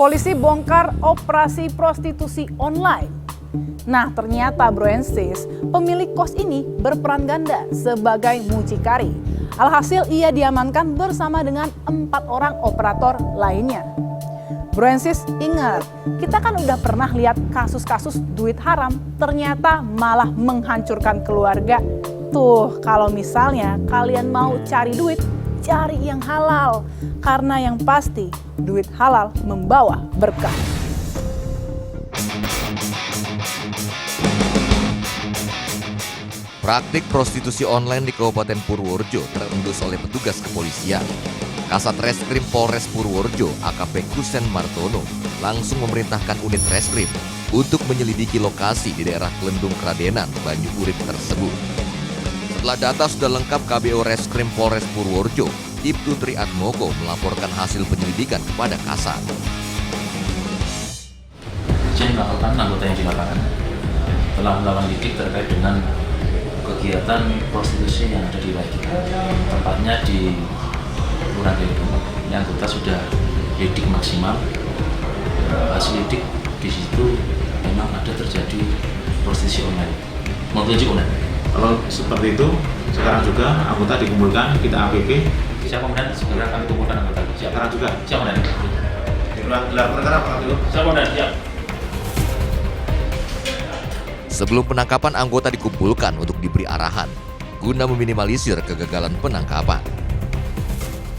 Polisi bongkar operasi prostitusi online. Nah, ternyata Bro and Sis, pemilik kos ini berperan ganda sebagai mucikari. Alhasil ia diamankan bersama dengan 4 orang operator lainnya. Bro and Sis, ingat, kita kan udah pernah lihat kasus-kasus duit haram, ternyata malah menghancurkan keluarga. Tuh, kalau misalnya kalian mau cari duit, cari yang halal. Karena yang pasti, duit halal membawa berkah. Praktik prostitusi online di Kabupaten Purworejo terendus oleh petugas kepolisian. Kasat Reskrim Polres Purworejo AKP Kusen Martono langsung memerintahkan unit reskrim untuk menyelidiki lokasi di daerah Kelendung Kradenan, Banyu Urip tersebut. Setelah data sudah lengkap, KBO Reskrim Polres Purworejo, Ibtu Tri Atmoko melaporkan hasil penyelidikan kepada Kasat. Izin melaporkan anggota yang di lapangan telah melakukan lidik terkait dengan kegiatan prostitusi yang ada di wilayah kita. Tempatnya di Kelurahan Kelendung. Ini anggota sudah lidik maksimal. Hasil lidik di situ memang ada terjadi prostitusi online, prostitusi online. Kalau seperti itu, sekarang juga anggota dikumpulkan, kita APP. Siapa kemudian segera kami kumpulkan anggota. Siap. Sekarang juga. Siap kemudian. Di gelar perkara apa dulu? Siap kemudian. Siap. Sebelum penangkapan, anggota dikumpulkan untuk diberi arahan guna meminimalisir kegagalan penangkapan.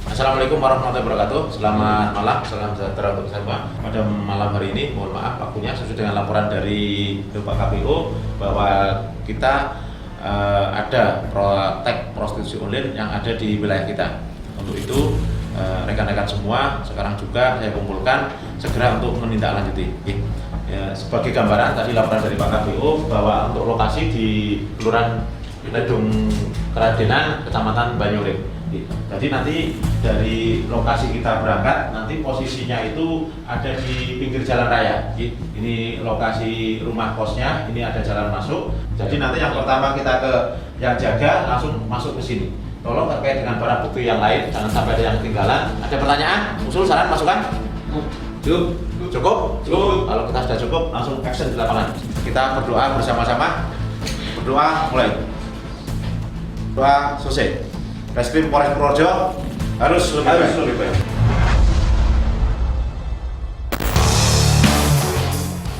Assalamualaikum warahmatullahi wabarakatuh. Selamat malam, salam sejahtera untuk semua. Pada malam hari ini, mohon maaf waktunya sesuai dengan laporan dari Bapak KPO bahwa kita ada praktek prostitusi online yang ada di wilayah kita. Untuk itu, rekan-rekan semua sekarang juga saya kumpulkan segera untuk menindaklanjuti. Ya, sebagai gambaran tadi laporan dari Pak KPO bahwa untuk lokasi di Kelurahan Kelendung Kradenan, Kecamatan Banyu Urip. Jadi nanti dari lokasi kita berangkat, nanti posisinya itu ada di pinggir jalan raya. Ini lokasi rumah kosnya, ini ada jalan masuk. Jadi nanti yang pertama kita ke yang jaga langsung masuk ke sini. Tolong terkait dengan barang bukti yang lain, jangan sampai ada yang ketinggalan. Ada pertanyaan, usul, saran, masukan? Cukup? Cukup. Kalau kita sudah cukup, langsung action di lapangan. Kita berdoa bersama-sama. Berdoa mulai. Doa selesai. Reskrim Polres Purworejo harus lebih baik.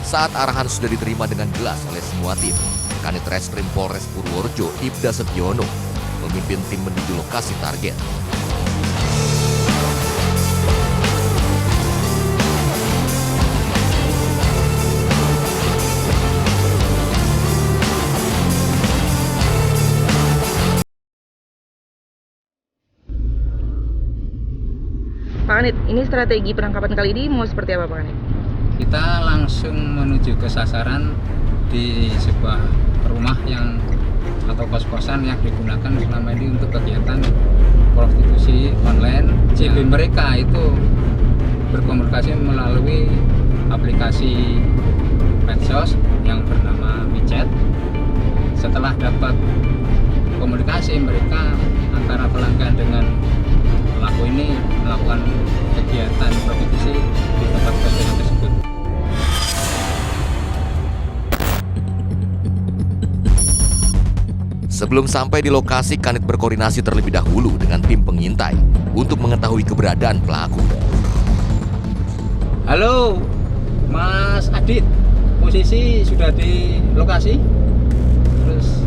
Saat arahan sudah diterima dengan jelas oleh semua tim, Kanit Reskrim Polres Purworejo Ibda Setiono memimpin tim menuju lokasi target. Pak Kanit, ini strategi penangkapan kali ini mau seperti apa Pak Kanit? Kita langsung menuju ke sasaran di sebuah rumah yang atau kos-kosan yang digunakan selama ini untuk kegiatan prostitusi online. JB mereka itu berkomunikasi melalui aplikasi medsos yang bernama WeChat. Setelah dapat komunikasi mereka antara pelanggan dengan pelaku ini melakukan kegiatan prostitusi di tempat kejadian tersebut. Sebelum sampai di lokasi, Kanit berkoordinasi terlebih dahulu dengan tim pengintai untuk mengetahui keberadaan pelaku. Halo, Mas Adit, posisi sudah di lokasi? Terus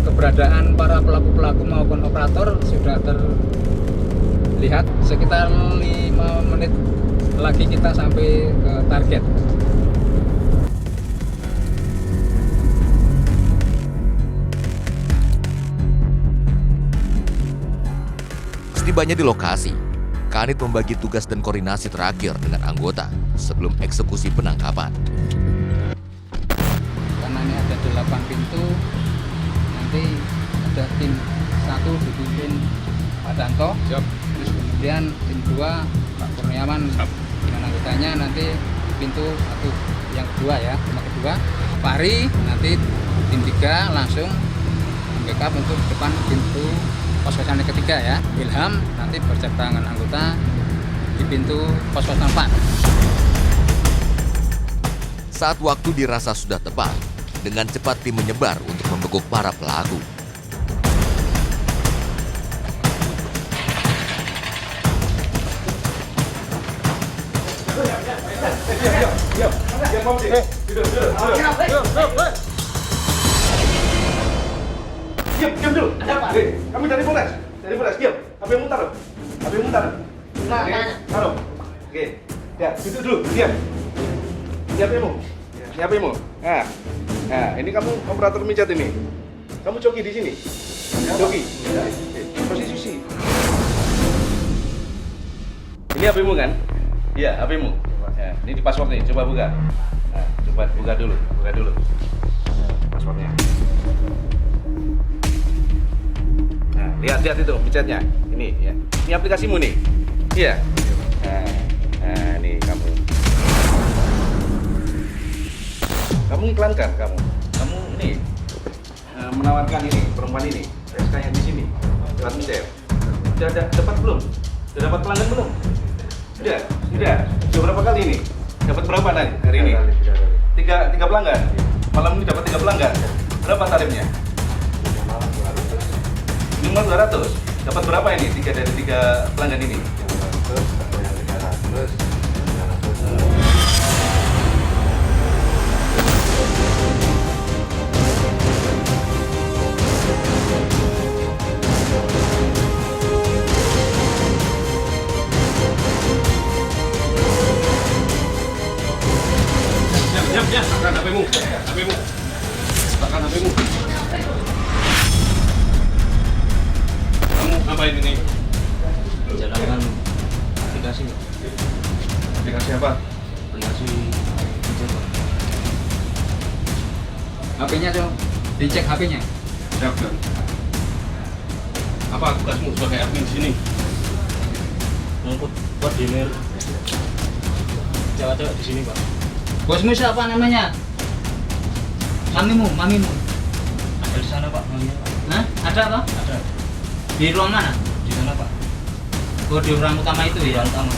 keberadaan para pelaku-pelaku maupun operator sudah terlihat. Sekitar 5 menit lagi kita sampai ke target. Setibanya di lokasi, Kanit membagi tugas dan koordinasi terakhir dengan anggota sebelum eksekusi penangkapan. Karena ini ada 8 pintu, nanti ada tim 1 dipimpin Pak Danto, terus kemudian tim 2 Pak Kurniawan dengan anggotanya, nanti di pintu 1 yang kedua ya, rumah kedua Pak Ari, nanti tim 3 langsung backup untuk depan pintu pos-kosan yang ketiga ya. Ilham nanti berserta dengan anggota di pintu pos-kosan 4. Saat waktu dirasa sudah tepat, dengan cepat tim menyebar untuk membekuk para pelaku. Diam dulu. Kami dari Polres. Diam. HP-mu taruh. Taruh. Oke. Ya, duduk dulu. Diam. Ini HP-mu. Nah, ini kamu operator micat ini. Kamu joki di sini. Joki. Posisi. Ini HP-mu kan? Iya, HP-mu. Ya, ini di password nih. Coba buka. Nah, coba buka dulu. Passwordnya. Nah, lihat itu micatnya. Ini ya. Ini aplikasimu nih. Iya. Nah, ini kamu. Kamu iklankan kamu ini menawarkan ini perempuan ini SK-nya di sini lewat mencet. Sudah dapat belum? Sudah dapat pelanggan belum? Sudah berapa kali ini? Dapat berapa hari ini? Tiga pelanggan. Malam ini dapat 3 pelanggan. Berapa tarifnya? Minimal 200. Dapat berapa ini? 3 dari 3 pelanggan ini? 300. Ya, serahkan HP-mu. Serahkan HP-mu. Kamu ngapain ini? Jalankan aplikasi. Aplikasi apa? Aplikasi micat, Pak. HP-nya dong, dicek HP-nya. Siap. Apa tugasmu sebagai admin di sini? Ngangkut koordinir cewek-cewek di sini, Pak. Bosmu siapa namanya? Mamimu. Ada di sana, Pak. Maminya, Pak. Hah? Ada apa? Ada Di ruang mana? di sana, Pak. Oh, di ruang utama itu ya? Yang utama.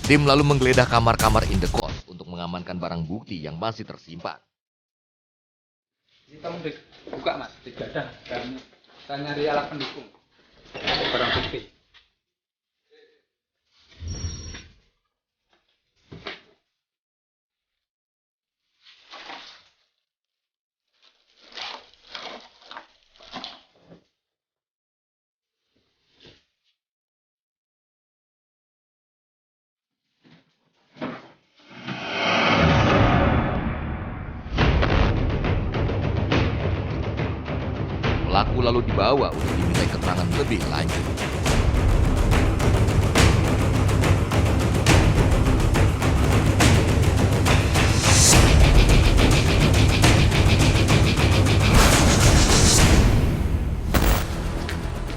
Tim lalu menggeledah kamar-kamar indekos untuk mengamankan barang bukti yang masih tersimpan. Kita mau buka, Mas, digadah dan kita nyari alat pendukung barang bukti. Pelaku lalu dibawa untuk dimintai keterangan lebih lanjut.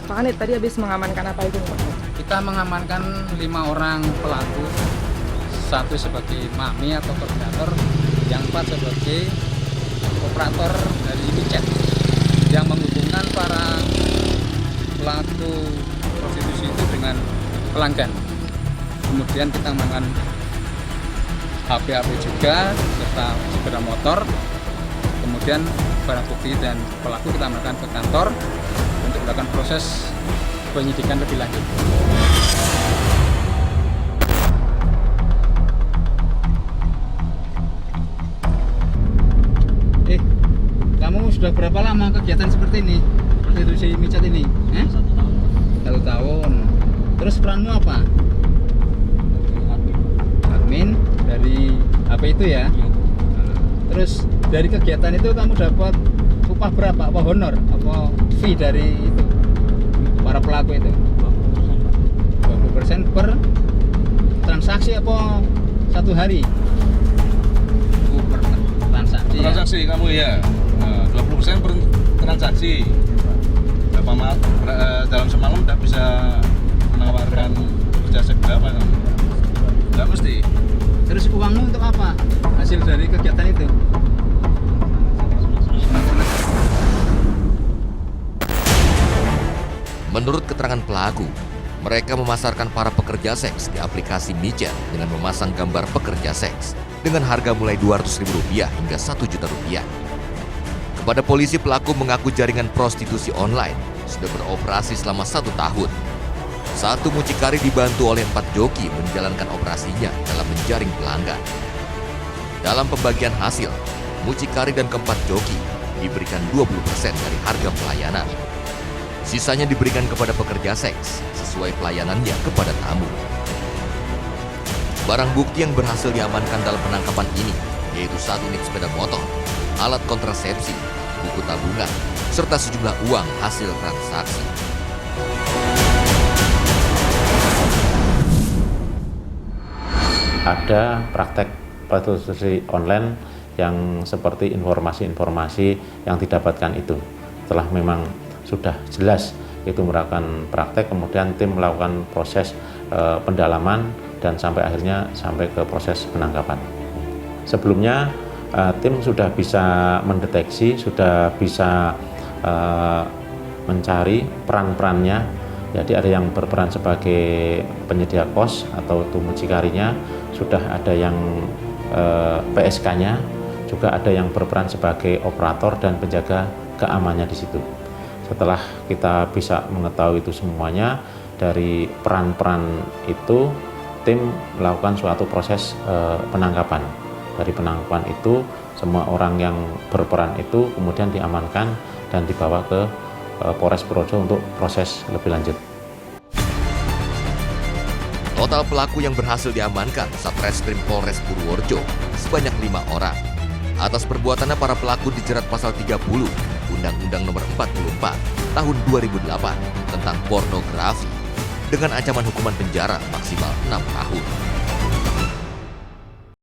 Pak Anit tadi habis mengamankan apa itu, Pak? Kita mengamankan 5 orang pelaku, 1 sebagai mami atau koordinator, yang 4 sebagai operator dari micat yang menghubungkan para pelaku prostitusi itu dengan pelanggan. Kemudian kita amankan HP juga serta sepeda motor. Kemudian barang bukti dan pelaku kita amankan ke kantor untuk melakukan proses penyidikan lebih lanjut. Kamu sudah berapa lama kegiatan seperti ini? Prostitusi micat ini? 1 tahun. Terus peranmu apa? Admin dari HP itu ya? Terus dari kegiatan itu kamu dapat upah berapa? Apa honor? Apa fee dari itu? Para pelaku itu? 20% per transaksi apa 1 hari? Per transaksi. Transaksi ya? Kamu ya. 20% per transaksi. Dalam semalam tidak bisa menawarkan jasa berapa? Tidak mesti. Terus uangmu untuk apa? Hasil dari kegiatan itu? Menurut keterangan pelaku, Mereka memasarkan para pekerja seks di aplikasi micet dengan memasang gambar pekerja seks dengan harga mulai Rp200.000 hingga Rp1.000.000. Kepada polisi, pelaku mengaku jaringan prostitusi online sudah beroperasi selama 1 tahun. Satu mucikari dibantu oleh 4 joki menjalankan operasinya dalam menjaring pelanggan. Dalam pembagian hasil, mucikari dan keempat joki diberikan 20% dari harga pelayanan. Sisanya diberikan kepada pekerja seks sesuai pelayanannya kepada tamu. Barang bukti yang berhasil diamankan dalam penangkapan ini yaitu 1 unit sepeda motor, alat kontrasepsi, buku tabungan, serta sejumlah uang hasil transaksi. Ada praktek prostitusi online yang seperti informasi-informasi yang didapatkan itu. Setelah memang sudah jelas itu merupakan praktek, kemudian tim melakukan proses pendalaman dan sampai akhirnya sampai ke proses penangkapan. Sebelumnya tim sudah bisa mendeteksi, sudah bisa mencari peran-perannya. Jadi ada yang berperan sebagai penyedia kos atau mucikarinya, sudah ada yang PSK-nya, juga ada yang berperan sebagai operator dan penjaga keamanannya di situ. Setelah kita bisa mengetahui itu semuanya, dari peran-peran itu tim melakukan suatu proses penangkapan. Dari penangkapan itu semua orang yang berperan itu kemudian diamankan dan dibawa ke Polres Purworejo untuk proses lebih lanjut. Total pelaku yang berhasil diamankan Satreskrim Polres Purworejo sebanyak 5 orang. Atas perbuatannya para pelaku dijerat pasal 30 Undang-Undang Nomor 44 Tahun 2008 tentang pornografi dengan ancaman hukuman penjara maksimal 6 tahun.